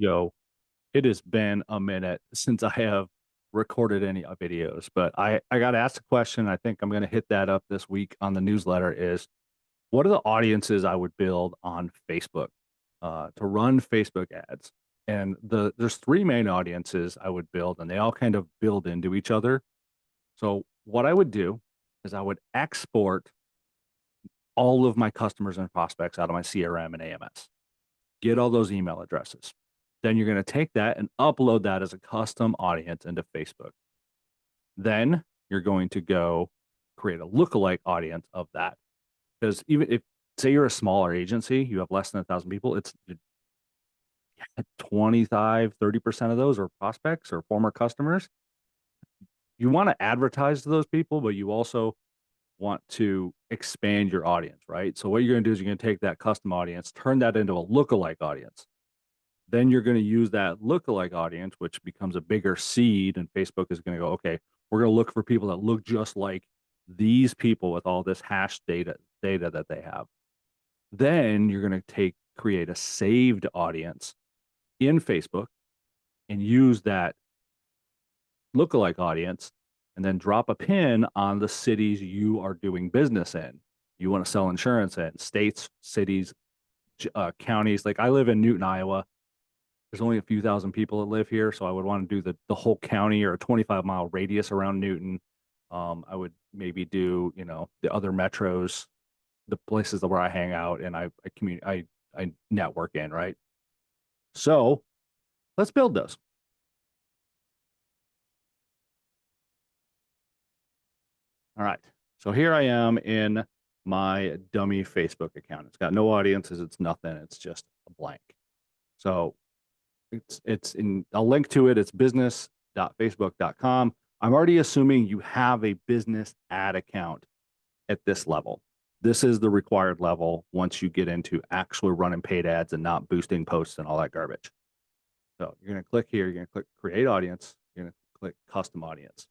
Yo, it has been a minute since I have recorded any videos, but I got asked a question. I think I'm going to hit that up this week on the newsletter is what are the audiences I would build on Facebook to run Facebook ads? And there's three main audiences I would build, and they all kind of build into each other. So what I would do is I would export all of my customers and prospects out of my CRM and AMS, get all those email addresses. Then you're going to take that and upload that as a custom audience into Facebook. Then you're going to go create a lookalike audience of that. Because even if, say, you're a smaller agency, you have less than 1,000 people, it's 25, 30% of those are prospects or former customers. You want to advertise to those people, but you also want to expand your audience, right? So what you're going to do is you're going to take that custom audience, turn that into a lookalike audience. Then you're going to use that lookalike audience, which becomes a bigger seed, and Facebook is going to go, okay, we're going to look for people that look just like these people with all this hash data that they have. Then you're going to create a saved audience in Facebook and use that lookalike audience and then drop a pin on the cities you are doing business in. You want to sell insurance in states, cities, counties. Like I live in Newton, Iowa. There's only a few thousand people that live here, so I would want to do the whole county or a 25-mile radius around Newton. I would maybe do, the other metros, the places where I hang out and I network in, right? So let's build those. All right. So here I am in my dummy Facebook account. It's got no audiences, it's nothing, it's just a blank. So it's in I'll link to it. It's business.facebook.com. I'm already assuming you have a business ad account at this level. This is the required level once you get into actually running paid ads and not boosting posts and all that garbage. So you're going to click here. You're going to click create audience. You're going to click custom audience.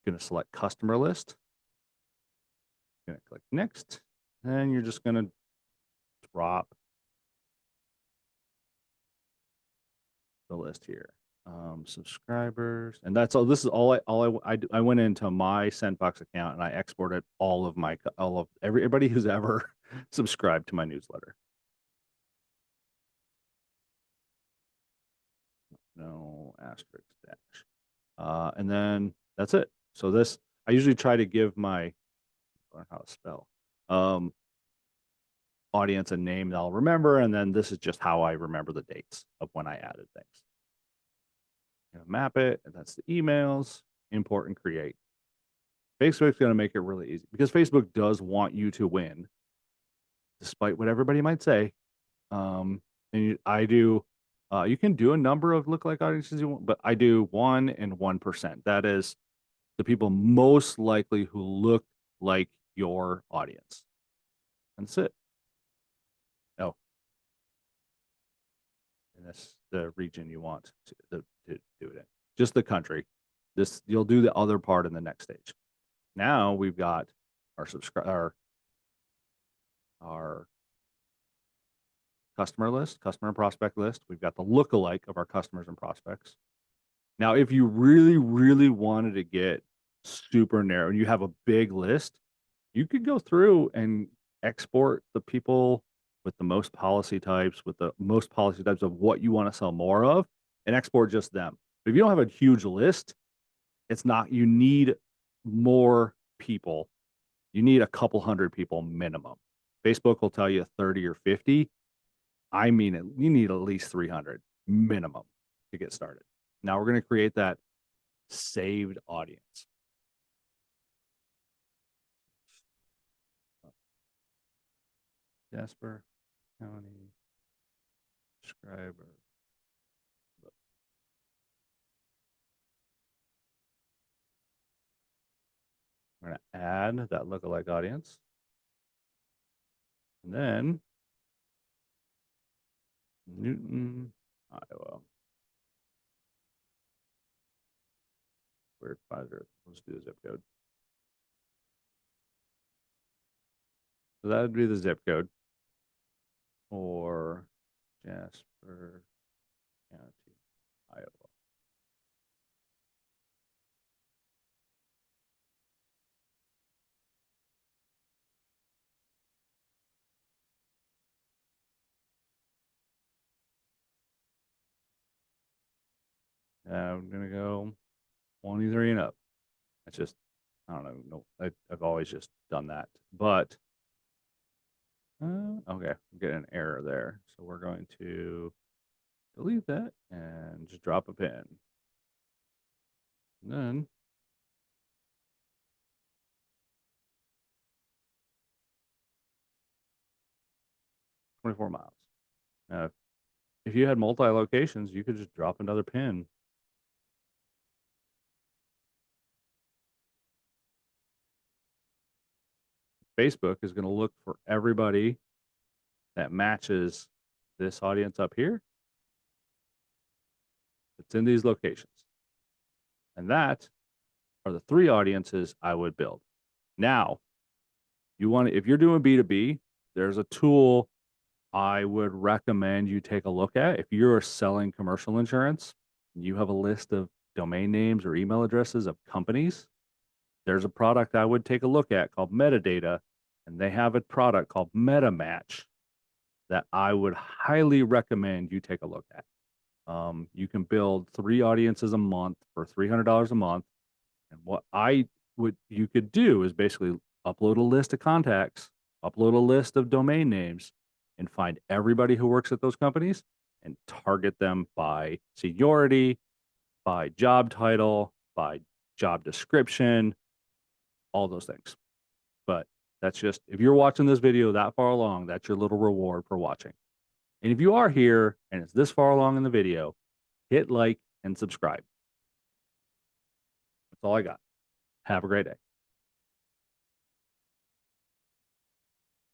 You're going to select customer list. You're going to click next. And you're just going to drop the list here. Subscribers, and that's all. This is all I went into my Sendbox account and I exported all of everybody who's ever subscribed to my newsletter. No asterisk dash. And then that's it. So this, I usually try to give my, learn how to spell, audience a name that I'll remember. And then this is just how I remember the dates of when I added things. Map it, and that's the emails, import and create. Facebook's going to make it really easy because Facebook does want you to win, despite what everybody might say. And I do, you can do a number of lookalike audiences you want, but I do 1 and 1%. That is the people most likely who look like your audience. That's it. Oh, and that's the region you want to do it in. Just the country. This you'll do the other part in the next stage. Now we've got our customer list, customer and prospect list. We've got the lookalike of our customers and prospects. Now, if you really, really wanted to get super narrow and you have a big list, you could go through and export the people with the most policy types, with the most policy types of what you want to sell more of, and export just them. But if you don't have a huge list, it's not, you need more people. You need a couple hundred people minimum. Facebook will tell you 30 or 50. I mean, you need at least 300 minimum to get started. Now we're going to create that saved audience. Jasper County subscriber. We're going to add that lookalike audience. And then Newton, Iowa. Weird Pfizer. Let's do the zip code. So that would be the zip code for Jasper County, Iowa. I'm gonna go 23 and up. That's just, I don't know. No, I've always just done that. But okay, I'm getting an error there. So we're going to delete that and just drop a pin. And then 24 miles. Now, if you had multi locations, you could just drop another pin. Facebook is going to look for everybody that matches this audience up here. It's in these locations. And that are the 3 audiences I would build. Now, you want to, if you're doing B2B, there's a tool I would recommend you take a look at. If you're selling commercial insurance, you have a list of domain names or email addresses of companies. There's a product I would take a look at called Metadata, and they have a product called MetaMatch that I would highly recommend you take a look at. You can build 3 audiences a month for $300 a month. And what you could do is basically upload a list of contacts, upload a list of domain names, and find everybody who works at those companies and target them by seniority, by job title, by job description, all those things. But that's just, if you're watching this video that far along, that's your little reward for watching. And if you are here and it's this far along in the video, hit like and subscribe. That's all I got. Have a great day.